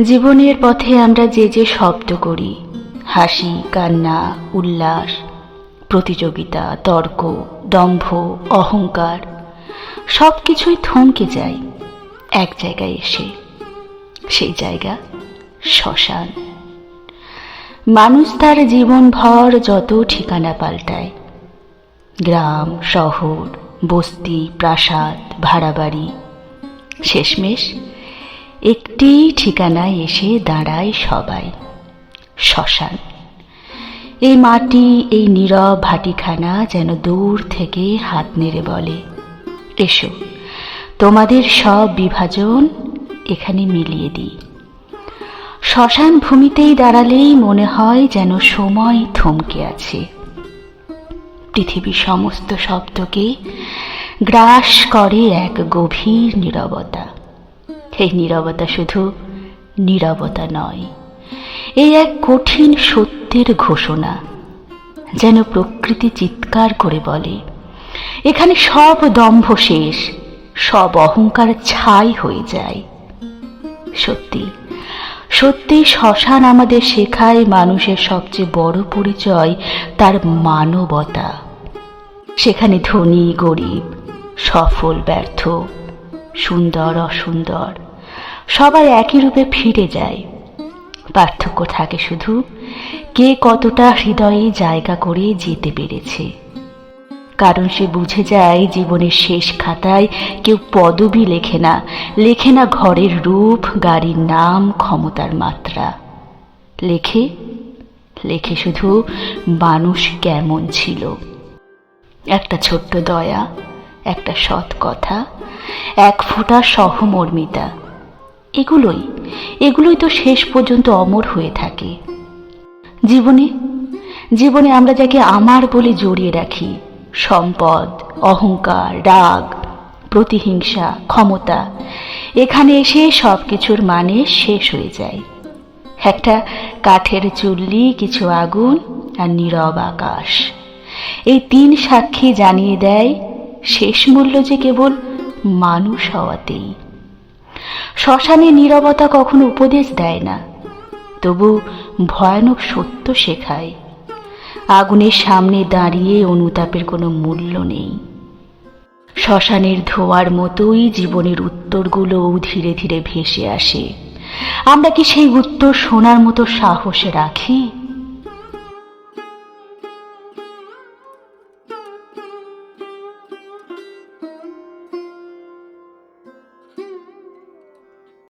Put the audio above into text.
জীবনের পথে আমরা যে যে শব্দ করি, হাসি, কান্না, উল্লাস, প্রতিযোগিতা, তর্ক, দম্ভ, অহংকার, সব কিছুই থমকে যায় এক জায়গায় এসে। সেই জায়গা শ্মশান। মানুষ তার জীবনভর যত ঠিকানা পাল্টায়, গ্রাম, শহর, বস্তি, প্রাসাদ, ভাড়া বাড়ি, শেষমেশ একটি ঠিকানায় এসে দাঁড়ায় সবাই, শ্মশান। এই মাটি, এই নীরব ভাটিখানা যেন দূর থেকে হাত নেড়ে বলে, এসো, তোমাদের সব বিভাজন এখানে মিলিয়ে দিই। শ্মশান ভূমিতেই দাঁড়ালেই মনে হয় যেন সময় থমকে আছে। পৃথিবীর সমস্ত শব্দকে গ্রাস করে এক গভীর নীরবতা। এই নীরবতা শুধু নীরবতা নয়, এই এক কঠিন সত্যের ঘোষণা। যেন প্রকৃতি চিৎকার করে বলে, এখানে সব দম্ভ শেষ, সব অহংকার ছাই হয়ে যায়। সত্যি সত্যি শ্মশান আমাদের শেখায় মানুষের সবচেয়ে বড় পরিচয় তার মানবতা। সেখানে ধনী গরিব, সফল ব্যর্থ, সুন্দর অসুন্দর, সবাই একই রূপে ফিরে যায়। পার্থক্য থাকে শুধু কে কতটা হৃদয়ে জায়গা করে যেতে পেরেছে। কারণ সে বুঝে যায় জীবনের শেষ খাতায় কেউ পদবি লেখে না ঘরের রূপ, গাড়ির নাম, ক্ষমতার মাত্রা। লেখে শুধু মানুষ কেমন ছিল। একটা ছোট্ট দয়া, একটা সৎ কথা, এক ফোঁটা সহমর্মিতা, এগুলোই তো শেষ পর্যন্ত অমর হয়ে থাকে। জীবনে আমরা যাকে আমার বলে জড়িয়ে রাখি, সম্পদ, অহংকার, রাগ, প্রতিহিংসা, ক্ষমতা, এখানে এসে সব কিছুর মানে শেষ হয়ে যায়। একটা কাঠের চুল্লি, কিছু আগুন আর নীরব আকাশ, এই তিন সাক্ষী জানিয়ে দেয় শেষ মূল্য যে কেবল মানুষ হওয়াতেই। শ্মশানে নীরবতা কখনো উপদেশ দেয় না, তবু ভয়ানক সত্য শেখায়। আগুনের সামনে দাঁড়িয়ে অনুতাপের কোনো মূল্য নেই। শ্মশানের ধোঁয়ার মতোই জীবনের উত্তরগুলোও ধীরে ধীরে ভেসে আসে। আমরা কি সেই উত্তর শোনার মতো সাহস রাখি?